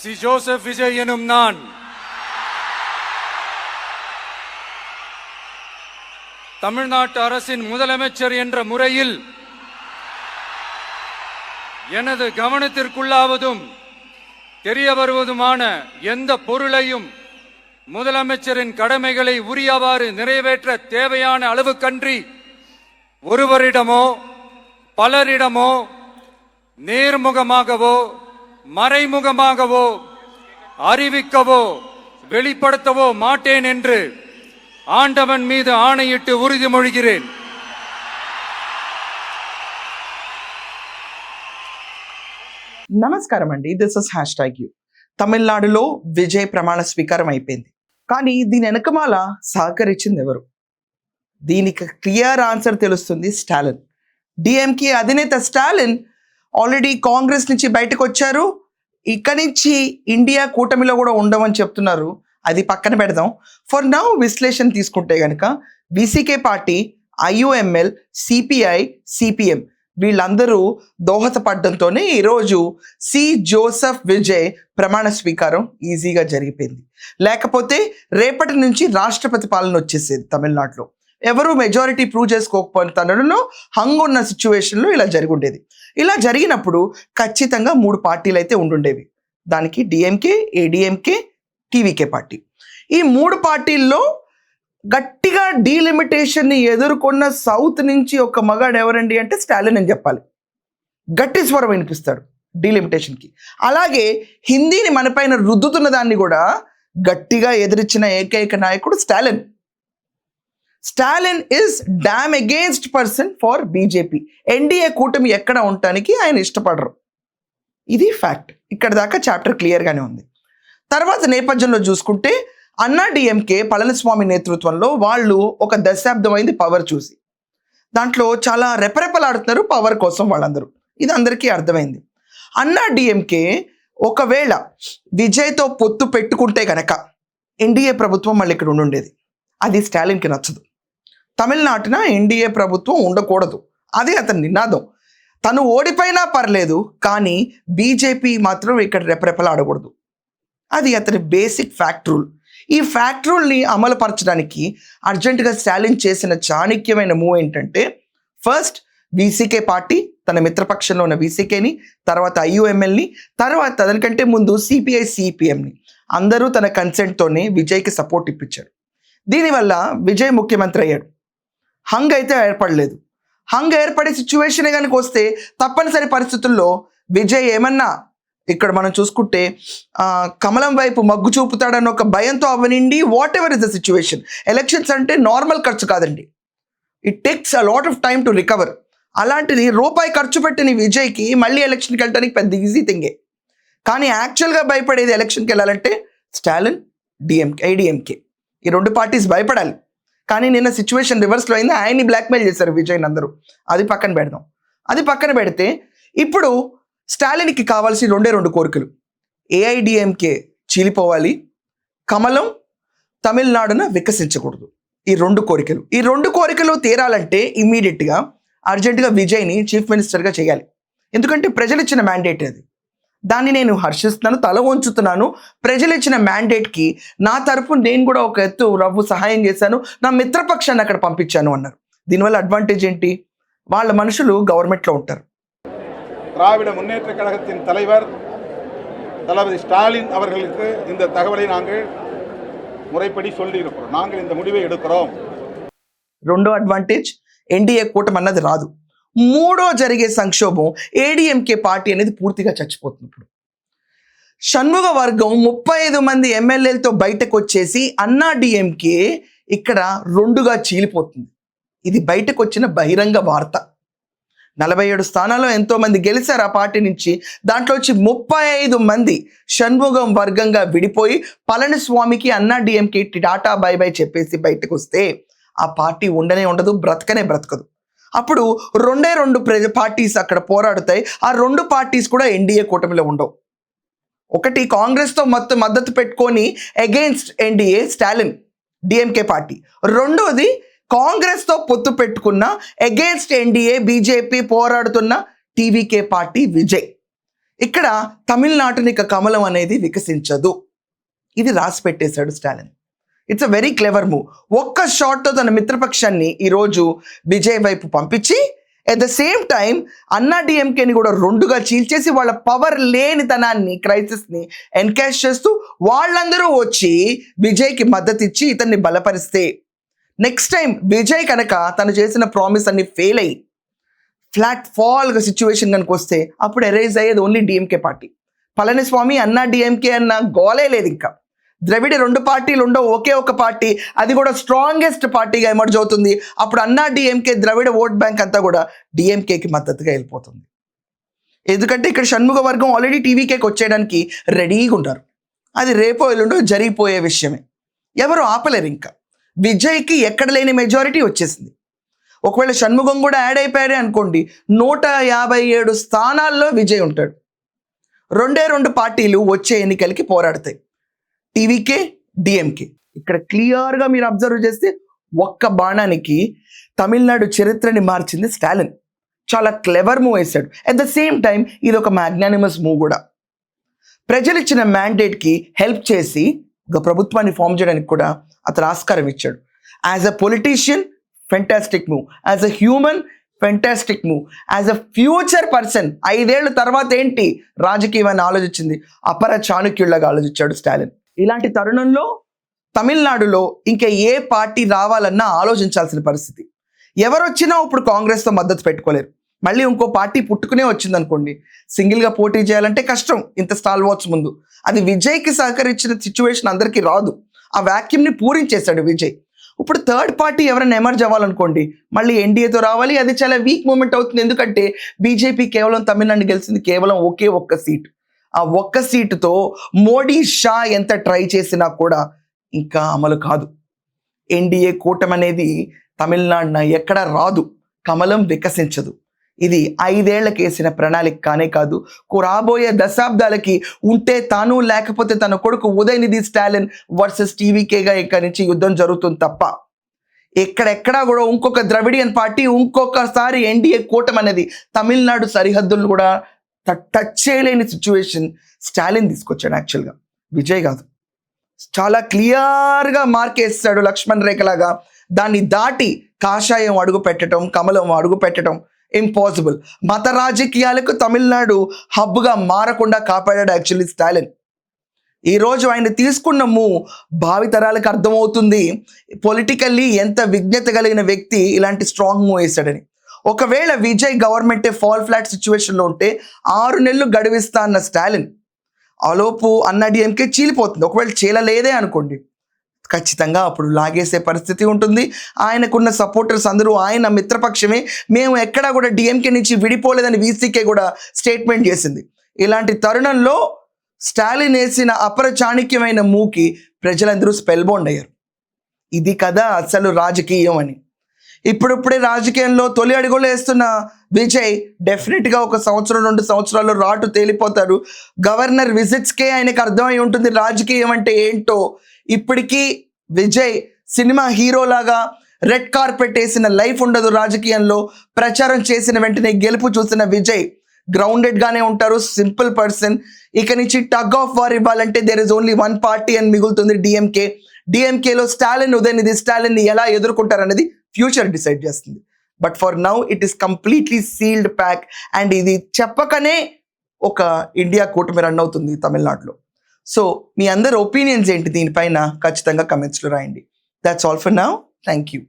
C Joseph Vijay எனும் நான் தமிழ்நாட்டு அரசின் முதலமைச்சர் என்ற முறையில் எனது கவனத்திற்குள்ளாவதும் தெரிய வருவதுமான எந்த பொருளையும் முதலமைச்சரின் கடமைகளை உரியவாறு நிறைவேற்ற தேவையான அளவுக்கன்றி ஒருவரிடமோ பலரிடமோ நேர்முகமாகவோ மறைமுகமாகவோ அறிவிக்கவோ வெளிப்படுத்தவோ மாட்டேன் என்று ஆண்டவன் மீது ஆணையிட்டு உறுதிமொழிகிறேன். నమస్కారం అండి, దిస్ ఇస్ #యూ. తమిళనాడులో విజయ్ ప్రమాణ స్వీకారం అయిపోయింది. కానీ దీని వెనకమాల సహకరించింది ఎవరు? దీనికి క్లియర్ ఆన్సర్ తెలుస్తుంది. స్టాలిన్. డిఎంకే అధినేత స్టాలిన్ ఆల్రెడీ కాంగ్రెస్ నుంచి బయటకు వచ్చారు. ఇక్కడి నుంచి ఇండియా కూటమిలో కూడా ఉండమని చెప్తున్నారు. అది పక్కన పెడదాం. ఫర్ నౌ విశ్లేషణ తీసుకుంటే కనుక VCK party, IUML, CPI, CPM వీళ్ళందరూ దోహదపడడంతోనే ఈరోజు సి జోసెఫ్ విజయ్ ప్రమాణ స్వీకారం ఈజీగా జరిగిపోయింది. లేకపోతే రేపటి నుంచి రాష్ట్రపతి పాలన వచ్చేసేది తమిళనాడులో. ఎవరు మెజారిటీ ప్రూవ్ చేసుకోకపోయిన తనలో హంగ్ ఉన్న సిచ్యువేషన్లో ఇలా జరిగి ఉండేది. ఇలా జరిగినప్పుడు ఖచ్చితంగా 3 పార్టీలు అయితే ఉండుండేవి. దానికి డిఎంకే, ఏడిఎంకే, టీవీకే పార్టీ. ఈ 3 పార్టీల్లో గట్టిగా డీలిమిటేషన్ని ఎదుర్కొన్న సౌత్ నుంచి ఒక మగాడు ఎవరండి అంటే స్టాలిన్ అని చెప్పాలి. గట్టి స్వరం వినిపిస్తాడు డీలిమిటేషన్కి. అలాగే హిందీని మనపైన రుద్దుతున్న దాన్ని కూడా గట్టిగా ఎదిరించిన ఏకైక నాయకుడు Stalin. Stalin is damn against person for BJP. NDA కూటమి ఎక్కడ ఉండటానికి ఆయన ఇష్టపడరు. ఇది ఫ్యాక్ట్. ఇక్కడ దాకా చాప్టర్ క్లియర్గానే ఉంది. తర్వాత నేపథ్యంలో చూసుకుంటే అన్నా డిఎంకే పళనిస్వామి నేతృత్వంలో వాళ్ళు ఒక దశాబ్దం అయింది పవర్ చూసి. దాంట్లో చాలా రెపరెపలాడుతున్నారు పవర్ కోసం వాళ్ళందరూ. ఇది అందరికీ అర్థమైంది. అన్నా డిఎంకే ఒకవేళ విజయ్తో పొత్తు పెట్టుకుంటే కనుక ఎన్డీఏ ప్రభుత్వం మళ్ళీ ఇక్కడ ఉండుండేది. అది స్టాలిన్కి నచ్చదు. తమిళనాటున ఎన్డీఏ ప్రభుత్వం ఉండకూడదు, అది అతని నినాదం. తను ఓడిపోయినా పర్లేదు, కానీ బీజేపీ మాత్రం ఇక్కడ రెపరెపలాడకూడదు. అది అతని బేసిక్ ఫ్యాక్ట్ రూల్. ఈ ఫ్యాక్ట్ రూల్ని అమలుపరచడానికి అర్జెంటుగా స్టాలిన్ చేసిన చాణక్యమైన మూవ్ ఏంటంటే, ఫస్ట్ విసికే పార్టీ, తన మిత్రపక్షంలో ఉన్న విసికేని, తర్వాత ఐయుఎంఎల్ని, తర్వాత దానికంటే ముందు సిపిఐ, సిపిఎంని అందరూ తన కన్సెంట్తోనే విజయ్కి సపోర్ట్ ఇప్పించారు. దీనివల్ల విజయ్ ముఖ్యమంత్రి అయ్యాడు. హంగ్ అయితే ఏర్పడలేదు. హంగ్ ఏర్పడే సిచ్యువేషనే కనుక వస్తే తప్పనిసరి పరిస్థితుల్లో విజయ్ ఏమన్నా ఇక్కడ మనం చూసుకుంటే కమలం వైపు మగ్గు చూపుతాడన్న ఒక భయంతో అవనండి, whatever is the situation. Elections అంటే నార్మల్ ఖర్చు కాదండి. It takes a lot of time to recover. అలాంటిది రూపాయి ఖర్చు పెట్టిన విజయ్కి మళ్ళీ ఎలక్షన్కి వెళ్ళడానికి పెద్ద ఈజీ థింగే. కానీ యాక్చువల్గా భయపడేది ఎలక్షన్కి వెళ్ళాలంటే స్టాలిన్, డిఎంకే, ఐడిఎంకే, ఈ 2 పార్టీస్ భయపడాలి. కానీ నిన్న సిచ్యువేషన్ రివర్స్లో అయింది. ఆయన్ని బ్లాక్మెయిల్ చేశారు విజయ్ అందరూ. అది పక్కన పెడదాం. అది పక్కన పెడితే ఇప్పుడు స్టాలిన్కి కావాల్సిన 2 కోరికలు. ఏఐడిఎంకే చీలిపోవాలి, కమలం తమిళనాడున వికసించకూడదు. ఈ 2 కోరికలు. ఈ 2 కోరికలు తీరాలంటే ఇమ్మీడియట్గా అర్జెంటుగా విజయ్ని చీఫ్ మినిస్టర్గా చేయాలి. ఎందుకంటే ప్రజలు ఇచ్చిన మ్యాండేట్ అది. దాన్ని నేను హర్షిస్తున్నాను, తల వంచుతున్నాను. ప్రజలు ఇచ్చిన మ్యాండేట్కి నా తరఫు నేను కూడా ఒక ఎత్తు రవ్వు సహాయం చేశాను, నా మిత్రపక్షాన్ని అక్కడ పంపించాను అన్నారు. దీనివల్ల అడ్వాంటేజ్ ఏంటి? వాళ్ళ మనుషులు గవర్నమెంట్లో ఉంటారు. திராவிட முன்னேற்ற கழகத்தின் தலைவர் தளபதி ஸ்டாலின் அவர்களுக்கு இந்த தகவலை நாங்கள் முறைப்படி சொல்லியிருக்கிறோம். நாங்கள் இந்த முடிவை எடுக்கிறோம். రెండో అడ్వాంటేజ్, ఎన్డీఏ కూటమి అన్నది రాదు. మూడో జరిగే సంక్షోభం, ఏడిఎంకే పార్టీ అనేది పూర్తిగా చచ్చిపోతుంది. ఇప్పుడు షణ్ముగ వర్గం 35 మంది ఎమ్మెల్యేలతో బయటకు వచ్చేసి అన్నా డిఎంకే ఇక్కడ 2గా చీలిపోతుంది. ఇది బయటకు వచ్చిన బహిరంగ వార్త. 47 స్థానాల్లో ఎంతో మంది గెలిచారు ఆ పార్టీ నుంచి. దాంట్లో వచ్చి 35 మంది షణ్ముగం వర్గంగా విడిపోయి పళనిస్వామికి, అన్నా డిఎంకే టాటా బై బై చెప్పేసి బయటకు వస్తే ఆ పార్టీ ఉండనే ఉండదు, బ్రతకనే బ్రతకదు. అప్పుడు 2 పార్టీస్ అక్కడ పోరాడుతాయి. ఆ 2 పార్టీస్ కూడా ఎన్డీఏ కూటమిలో ఉండవు. ఒకటి కాంగ్రెస్తో మద్దతు పెట్టుకొని against NDA Stalin, DMK party. రెండోది కాంగ్రెస్తో పొత్తు పెట్టుకున్న అగెయిన్స్ట్ ఎన్డీఏ బీజేపీ పోరాడుతున్న టీవీకే పార్టీ విజయ్. ఇక్కడ తమిళనాడుని ఇక కమలం అనేది వికసించదు. ఇది రాసి పెట్టేశాడు Stalin. It's a very clever move. ఒక్క షాట్తో తన మిత్రపక్షాన్ని ఈరోజు విజయ్ వైపు పంపించి ఎట్ ద సేమ్ టైం అన్నా డిఎంకేని కూడా రెండుగా చీల్చేసి వాళ్ళ పవర్ లేనితనాన్ని, క్రైసిస్ని ఎన్కాష్ చేస్తూ వాళ్ళందరూ వచ్చి విజయ్కి మద్దతు ఇచ్చి ఇతన్ని బలపరిస్తే నెక్స్ట్ టైం విజయ్ కనుక తను చేసిన ప్రామిస్ అన్ని ఫెయిల్ అయ్యి ఫ్లాట్ ఫాల్గా సిచ్యువేషన్ కనుక వస్తే అప్పుడు ఎరేజ్ అయ్యేది ఓన్లీ డిఎంకే పార్టీ. పళనిస్వామి అన్నా డిఎంకే అన్న గోలే లేదు. ఇంకా ద్రవిడ 2 పార్టీలు ఉండవు, ఒకే ఒక పార్టీ, అది కూడా స్ట్రాంగెస్ట్ పార్టీగా ఎమర్జ్ అవుతుంది. అప్పుడు అన్నా డిఎంకే ద్రవిడ ఓట్ బ్యాంక్ అంతా కూడా డిఎంకేకి మద్దతుగా వెళ్ళిపోతుంది. ఎందుకంటే ఇక్కడ షణ్ముగ వర్గం ఆల్రెడీ టీవీకేకి వచ్చేయడానికి రెడీగా ఉంటారు. అది రేపో ఎల్లుండో జరిగిపోయే విషయమే, ఎవరు ఆపలేరు. ఇంకా విజయ్కి ఎక్కడ లేని మెజారిటీ వచ్చేసింది. ఒకవేళ షణ్ముగం కూడా యాడ్ అయిపోయారే అనుకోండి, 157 స్థానాల్లో విజయ్ ఉంటాడు. 2 పార్టీలు వచ్చే ఎన్నికలకి పోరాడతాయి, టీవీకే డిఎంకే. ఇక్కడ క్లియర్గా మీరు అబ్జర్వ్ చేస్తే ఒక్క బాణానికి తమిళనాడు చరిత్రని మార్చింది స్టాలిన్. చాలా క్లెవర్ మూవ్ వేశాడు. అట్ ద సేమ్ టైం ఇది ఒక మ్యాగ్నానిమస్ మూవ్ కూడా. ప్రజలు ఇచ్చిన మ్యాండేట్కి హెల్ప్ చేసి ఒక ప్రభుత్వాన్ని ఫామ్ చేయడానికి కూడా అతను ఆస్కారం ఇచ్చాడు. As a politician fantastic move, as a human fantastic move, as a future person 5 ఏళ్ల తర్వాత ఏంటి రాజకీయం అని ఆలోచించింది అపర చాణక్యుల్లాగా ఆలోచించాడు స్టాలిన్. ఇలాంటి తరుణంలో తమిళనాడులో ఇంకా ఏ పార్టీ రావాలన్నా ఆలోచించాల్సిన పరిస్థితి. ఎవరు వచ్చినా ఇప్పుడు కాంగ్రెస్తో మద్దతు పెట్టుకోలేరు. మళ్ళీ ఇంకో పార్టీ పుట్టుకునే వచ్చిందనుకోండి, సింగిల్గా పోటీ చేయాలంటే కష్టం ఇంత స్టాల్ వాట్స్ ముందు. అది విజయ్కి సహకరించిన సిచ్యువేషన్ అందరికీ రాదు. ఆ వ్యాక్యూమ్ని పూరించేశాడు విజయ్. ఇప్పుడు థర్డ్ పార్టీ ఎవరైనా ఎమర్జ్ అవ్వాలనుకోండి, మళ్ళీ ఎన్డీఏతో రావాలి. అది చాలా వీక్ మూమెంట్ అవుతుంది. ఎందుకంటే బీజేపీ కేవలం తమిళనాడు గెలిచింది కేవలం ఒకే ఒక్క సీటు. ఆ ఒక్క సీటుతో మోడీ షా ఎంత ట్రై చేసినా కూడా ఇంకా అమలు కాదు. ఎన్డీఏ కూటమి అనేది తమిళనాడున ఎక్కడ రాదు, కమలం వికసించదు. ఇది 5 ఏళ్లకి వేసిన ప్రణాళిక కానే కాదు, రాబోయే దశాబ్దాలకి ఉంటే తాను లేకపోతే తన కొడుకు ఉదయనిధి స్టాలిన్ వర్సెస్ టీవీకేగా ఇక్కడి నుంచి యుద్ధం జరుగుతుంది తప్ప ఎక్కడెక్కడా కూడా ఇంకొక ద్రవిడియన్ పార్టీ, ఇంకొకసారి ఎన్డీఏ కూటమి అనేది తమిళనాడు సరిహద్దులు కూడా టచ్ చేయలేని సిచ్యువేషన్ స్టాలిన్ తీసుకొచ్చాడు. యాక్చువల్గా విజయ్ కాదు. చాలా క్లియర్గా మార్కేస్తాడు లక్ష్మణ్ రేఖలాగా. దాన్ని దాటి కాషాయం అడుగు పెట్టడం, కమలం అడుగు పెట్టడం ఇంపాసిబుల్. మత రాజకీయాలకు తమిళనాడు హబ్గా మారకుండా కాపాడాడు యాక్చువల్లీ స్టాలిన్. ఈరోజు ఆయన తీసుకున్న మూవ్ భావితరాలకు అర్థమవుతుంది పొలిటికల్లీ ఎంత విజ్ఞత కలిగిన వ్యక్తి ఇలాంటి స్ట్రాంగ్ మూవ్ వేశాడని. ఒకవేళ విజయ్ గవర్నమెంటే ఫాల్ ఫ్లాట్ సిచ్యువేషన్లో ఉంటే 6 నెలలు గడువిస్తా అన్న స్టాలిన్ ఆలోపు అన్నా డిఎంకే చీలిపోతుంది. ఒకవేళ చీలలేదే అనుకోండి, ఖచ్చితంగా అప్పుడు లాగేసే పరిస్థితి ఉంటుంది. ఆయనకున్న సపోర్టర్స్ అందరూ ఆయన మిత్రపక్షమే, మేము ఎక్కడా కూడా డిఎంకే నుంచి విడిపోలేదని వీసీకే కూడా స్టేట్మెంట్ చేసింది. ఇలాంటి తరుణంలో స్టాలిన్ వేసిన అపర చాణక్యమైన మూవ్కి ప్రజలందరూ స్పెల్ బౌండ్ అయ్యారు. ఇది కదా అసలు రాజకీయం అని. ఇప్పుడిప్పుడే రాజకీయంలో తొలి అడుగులు వేస్తున్న విజయ్ డెఫినెట్గా 1 సంవత్సరం 2 సంవత్సరాల్లో రాటు తేలిపోతారు. గవర్నర్ విజిట్స్కే ఆయనకు అర్థమై ఉంటుంది రాజకీయం అంటే ఏంటో. ఇప్పటికీ విజయ్ సినిమా హీరోలాగా రెడ్ కార్పెట్ వేసిన లైఫ్ ఉండదు రాజకీయంలో. ప్రచారం చేసిన వెంటనే గెలుపు చూసిన విజయ్ గ్రౌండెడ్గానే ఉంటారు, సింపుల్ పర్సన్. ఇక నుంచి టగ్ ఆఫ్ వార్ ఇవ్వాలంటే దేర్ ఇస్ ఓన్లీ 1 పార్టీ అని మిగులుతుంది, డిఎంకే. డిఎంకేలో స్టాలిన్, ఉదయనిధి స్టాలిన్ని ఎలా ఎదుర్కొంటారనేది ఫ్యూచర్ డిసైడ్ చేస్తుంది. But for now it is completely sealed pack. And ఇది చెప్పకనే ఒక ఇండియా కూటమి రన్ అవుతుంది తమిళనాడులో. సో మీ అందరి ఒపీనియన్స్ ఏంటి దీనిపైన ఖచ్చితంగా కమెంట్స్లో రాయండి. That's all for now. Thank you.